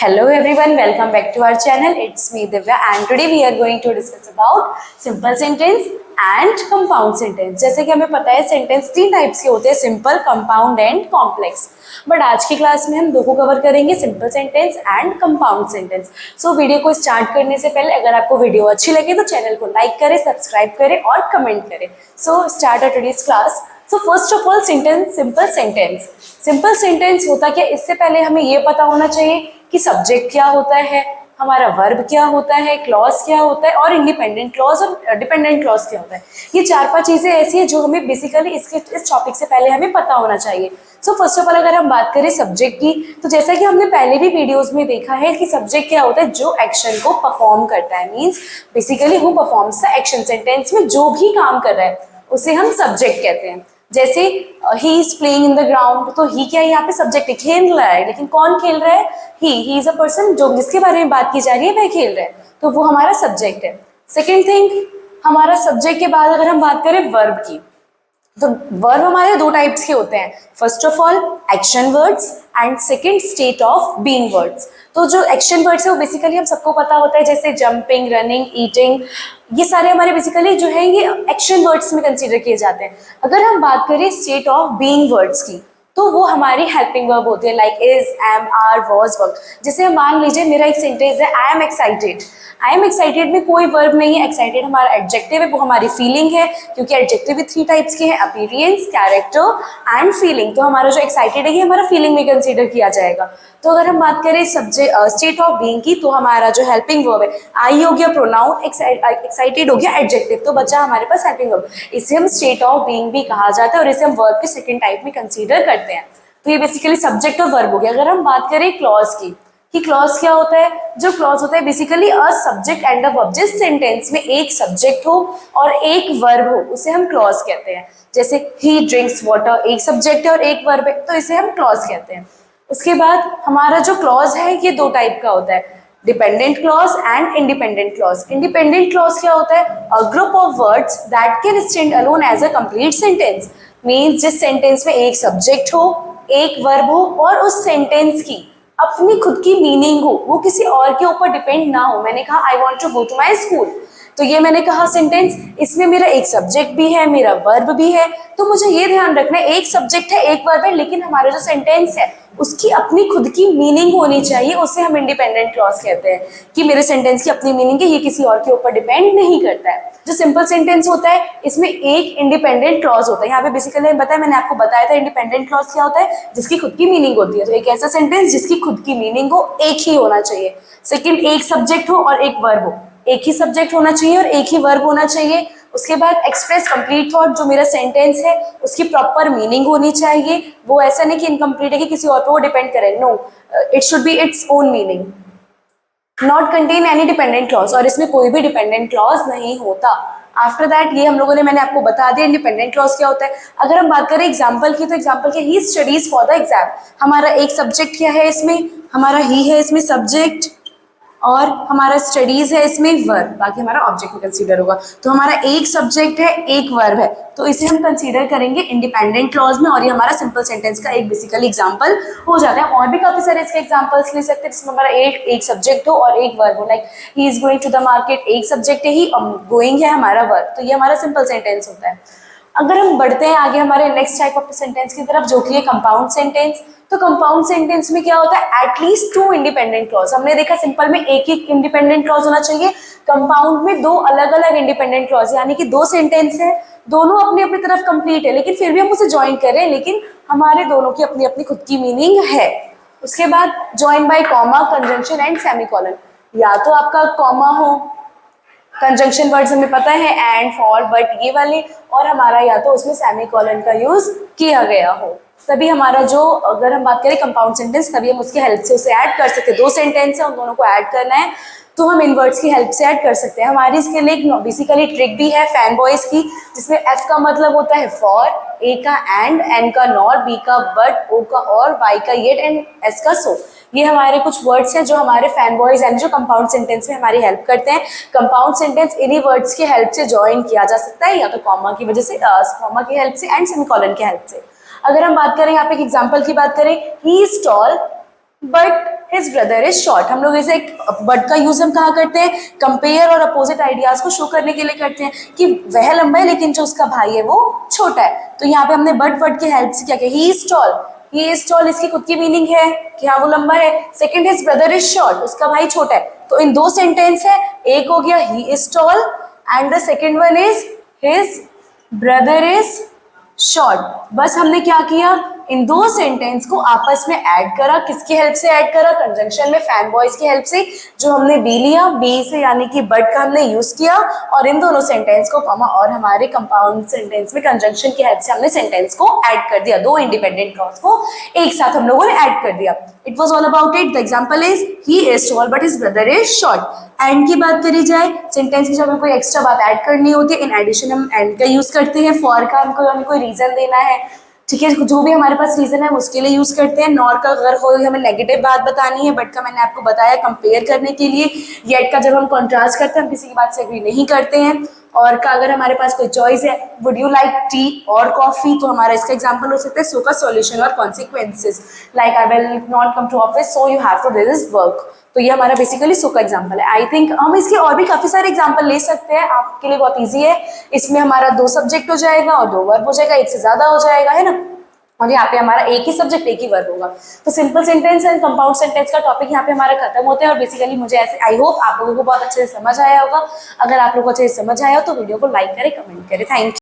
Hello everyone, welcome back to our channel. It's me Divya and today we are going to discuss about simple sentence and compound sentence. जैसे कि हमें पता है sentence तीन types के होते हैं, simple, compound and complex. But आज की क्लास में हम दो को कवर करेंगे, simple sentence and compound sentence. So video को स्टार्ट करने से पहले अगर आपको वीडियो अच्छी लगे तो चैनल को लाइक करें, सब्सक्राइब करें और कमेंट करें. So start our today's class. So first of all sentence, simple sentence. Simple sentence होता क्या, इससे पहले हमें ये पता होना चाहिए कि सब्जेक्ट क्या होता है, हमारा वर्ब क्या होता है, क्लॉज क्या होता है और इंडिपेंडेंट क्लॉज और डिपेंडेंट क्लॉज क्या होता है. ये चार पांच चीजें ऐसी है जो हमें बेसिकली इस टॉपिक से पहले हमें पता होना चाहिए. सो फर्स्ट ऑफ ऑल अगर हम बात करें सब्जेक्ट की, तो जैसा कि हमने पहले भी वीडियोस में देखा है कि सब्जेक्ट क्या होता है, जो एक्शन को परफॉर्म करता है. Means basically who performs the action. Sentence में जो भी काम कर रहा है उसे हम सब्जेक्ट कहते हैं. जैसे he is playing in the ground, तो ही क्या है, यहाँ पे सब्जेक्ट है, खेल रहा है. लेकिन कौन खेल रहा है? ही इज अ पर्सन, जो जिसके बारे में बात की जा रही है वह खेल रहा है, तो वो हमारा सब्जेक्ट है. सेकेंड थिंग, हमारा सब्जेक्ट के बाद अगर हम बात करें वर्ब की, तो वर्ब हमारे दो टाइप्स के होते हैं. First of all action words and second state of being words. तो जो एक्शन वर्ड्स है वो बेसिकली हम सबको पता होता है, जैसे जंपिंग, रनिंग, ईटिंग, ये सारे हमारे बेसिकली जो है ये एक्शन वर्ड्स में कंसीडर किए जाते हैं. अगर हम बात करें स्टेट ऑफ बीइंग वर्ड्स की, तो वो हमारी हेल्पिंग वर्ब होती है, like is, am, are, was, work. जैसे मान लीजिए मेरा एक सेंटेंस है, I am excited. I am excited में कोई वर्ब नहीं है, एक्साइटेड हमारा एडजेक्टिव है, वो हमारी फीलिंग है, क्योंकि एडजेक्टिव भी थ्री टाइप्स के हैं, अपीयरेंस, कैरेक्टर एंड फीलिंग. तो हमारा जो एक्साइटेड है ये हमारा फीलिंग में कंसीडर किया जाएगा. तो अगर हम बात करें सब्जेक्ट स्टेट ऑफ बीइंग की, तो हमारा जो हेल्पिंग वर्ब है, आई हो गया प्रोनाउन, एक्साइटेड हो गया एडजेक्टिव, तो बचा हमारे पास हेल्पिंग वर्ब. इसे हम स्टेट ऑफ बीइंग भी कहा जाता है और इसे हम वर्ब के सेकेंड टाइप में कंसीडर करते हैं. तो ये बेसिकली सब्जेक्ट और वर्ब हो गया. अगर हम बात करें क्लॉज की, कि क्लॉज क्या होता है, जो क्लॉज होता है basically a subject and a verb. जिस सेंटेंस में एक सब्जेक्ट हो और एक वर्ब हो उसे हम क्लॉज कहते हैं. जैसे ही ड्रिंक्स वाटर, एक सब्जेक्ट है और एक वर्ब है, तो इसे हम क्लॉज कहते हैं. उसके बाद हमारा जो क्लॉज है ये दो टाइप का होता है, dependent clause and independent clause. Independent clause क्या होता है, a group of words that can stand alone as a complete sentence. Means जिस सेंटेंस में एक सब्जेक्ट हो, एक वर्ब हो और उस सेंटेंस की अपनी खुद की मीनिंग हो, वो किसी और के ऊपर डिपेंड ना हो. मैंने कहा I want to go to my school, तो ये मैंने कहा सेंटेंस, इसमें मेरा एक सब्जेक्ट भी है, मेरा वर्ब भी है. तो मुझे ये ध्यान रखना है, एक सब्जेक्ट है, एक वर्ब है, लेकिन हमारा जो सेंटेंस है उसकी अपनी खुद की मीनिंग होनी चाहिए. उसे हम इंडिपेंडेंट क्लॉज कहते हैं, कि मेरे सेंटेंस की अपनी मीनिंग है, ये किसी और के ऊपर डिपेंड नहीं करता है. जो सिंपल सेंटेंस होता है इसमें एक इंडिपेंडेंट क्लॉज होता है. यहाँ पे बेसिकली बताया, मैंने आपको बताया था इंडिपेंडेंट क्लॉज क्या होता है, जिसकी खुद की मीनिंग होती है. तो एक ऐसा सेंटेंस जिसकी खुद की मीनिंग हो, एक ही होना चाहिए. सेकेंड, एक सब्जेक्ट हो और एक वर्ब हो, एक ही सब्जेक्ट होना चाहिए और एक ही वर्ब होना चाहिए. उसके बाद एक्सप्रेस कंप्लीट थॉट, जो मेरा सेंटेंस है उसकी प्रॉपर मीनिंग होनी चाहिए. वो ऐसा नहीं कि इनकम्प्लीट है कि किसी और पर वो डिपेंड करे. No, it should be its own meaning. Not contain any dependent clause, और इसमें कोई भी डिपेंडेंट क्लॉज नहीं होता. आफ्टर दैट ये हम लोगों ने, मैंने आपको बता दिया इंडिपेंडेंट क्लॉज क्या होता है. अगर हम बात करें एग्जाम्पल की, तो एग्जाम्पल क्या, he studies for the exam. हमारा एक सब्जेक्ट क्या है इसमें, हमारा ही है इसमें सब्जेक्ट, और हमारा स्टडीज है इसमें वर्ब, बाकी हमारा ऑब्जेक्ट में कंसीडर होगा. तो हमारा एक सब्जेक्ट है, एक वर्ब है, तो इसे हम कंसीडर करेंगे इंडिपेंडेंट क्लॉज में, और ये हमारा सिंपल सेंटेंस का एक बेसिकली एग्जांपल हो जाता है. और भी काफी सारे इसके एग्जांपल्स ले सकते हैं जिसमें हमारा एक सब्जेक्ट हो और एक वर्ब हो. Like he is going to the market, एक सब्जेक्ट है ही, गोइंग है हमारा वर्ब, तो ये हमारा सिंपल सेंटेंस होता है. अगर हम बढ़ते हैं आगे हमारे नेक्स्ट टाइप ऑफ सेंटेंस की तरफ, जो कि है कंपाउंड सेंटेंस. तो कंपाउंड सेंटेंस में क्या होता है, एटलीस्ट टू इंडिपेंडेंट क्लॉज. हमने देखा सिंपल में एक ही इंडिपेंडेंट क्लॉज होना चाहिए, कंपाउंड में दो अलग अलग इंडिपेंडेंट क्लॉज, यानी कि दो सेंटेंस है, दोनों अपनी अपनी तरफ कंप्लीट है, लेकिन फिर भी हम उसे ज्वाइन करें, लेकिन हमारे दोनों की अपनी अपनी खुद की मीनिंग है. उसके बाद join by comma, conjunction and semicolon. या तो आपका कॉमा हो, कंजंक्शन वर्ड्स हमें पता है एंड, फॉर, बट, ये वाले, और हमारा या तो उसमें सेमीकोलन का यूज किया गया हो, तभी हमारा जो, अगर हम बात करें कंपाउंड सेंटेंस, तभी हम उसकी हेल्प से उसे ऐड कर सकते हैं. दो सेंटेंस है, उन दोनों को ऐड करना है, तो हम इन वर्ड्स की हेल्प से ऐड कर सकते हैं. हमारी इसके लिए एक बेसिकली ट्रिक भी है फैन बॉयज की, जिसमें एफ का मतलब होता है फॉर, ए का एंड, एन का नॉर, बी का बट, ओ का और, वाई का येट एंड एस का सो. ये हमारे कुछ वर्ड्स हैं जो हमारे फैन बॉयज यानी जो कंपाउंड सेंटेंस में हमारी हेल्प करते हैं. कंपाउंड सेंटेंस इन्हीं वर्ड्स की हेल्प से ज्वाइन किया जा सकता है, या तो कॉमा की वजह से, कॉमा की हेल्प से एंड सेमीकोलन की हेल्प से. अगर हम बात करें यहाँ पे एक एग्जांपल की बात करें, he is tall but his brother is short. हम लोग ऐसे बट का यूज हम कहाँ करते हैं, कंपेयर और अपोजिट आइडियाज को शो करने के लिए करते हैं कि वह लंबा है लेकिन जो उसका भाई है वो छोटा है। तो यहाँ पे हमने बट वर्ड की हेल्प से क्या किया, he is tall. He is tall इसकी खुद की मीनिंग है कि हाँ वो लंबा है। Second, his brother is short, उसका भाई छोटा है। तो इन दो सेंटेंस है, एक हो गया he is tall and the second one is his brother is short. बस हमने क्या किया, इन दो सेंटेंस को आपस में ऐड करा। किसकी हेल्प से ऐड करा, कंजंक्शन में फैन बॉयज की हेल्प से। जो हमने बी लिया, बी से यानी कि बट का हमने यूज किया और इन दोनों सेंटेंस को कॉमा और हमारे कंपाउंड सेंटेंस में कंजंक्शन की हेल्प से हमने सेंटेंस को ऐड कर दिया। दो इंडिपेंडेंट क्लॉज को एक साथ हम लोगों ने ऐड कर दिया। It was all about it. The example is he is tall but his brother is short. And की बात करी जाए, सेंटेंस में जब हमें कोई एक्स्ट्रा बात ऐड करनी होती है, इन एडिशन हम एंड का यूज करते हैं। फॉर का हमको हमें कोई रीजन देना है, ठीक है, जो भी हमारे पास रीजन है उसके लिए यूज करते हैं। नॉर का अगर कोई हमें नेगेटिव बात बतानी है, बट का मैंने आपको बताया कंपेयर करने के लिए। येट का जब हम कॉन्ट्रास्ट करते हैं, हम किसी की बात से एग्री नहीं करते हैं। और का अगर हमारे पास कोई चॉइस है, वुड यू लाइक टी और कॉफी, तो हमारा इसका एग्जांपल हो सकता है सो का सॉल्यूशन और consequences, like I will not come to office so you have to do this work. तो ये हमारा बेसिकली सो का एग्जांपल है। आई थिंक हम इसके और भी काफी सारे एग्जांपल ले सकते हैं, आपके लिए बहुत ईजी है। इसमें हमारा 2 सब्जेक्ट हो जाएगा और 2 वर्ब हो जाएगा, एक से ज्यादा हो जाएगा, है ना। और यहाँ पे हमारा एक ही सब्जेक्ट एक ही वर्ब होगा। तो simple sentence and compound sentence का टॉपिक यहाँ पे हमारा खत्म होता है। और बेसिकली मुझे ऐसे आई होप आप लोगों को बहुत अच्छे से समझ आया होगा। अगर आप लोगों को अच्छे से समझ आया हो तो वीडियो को लाइक करें, कमेंट करें। Thank you.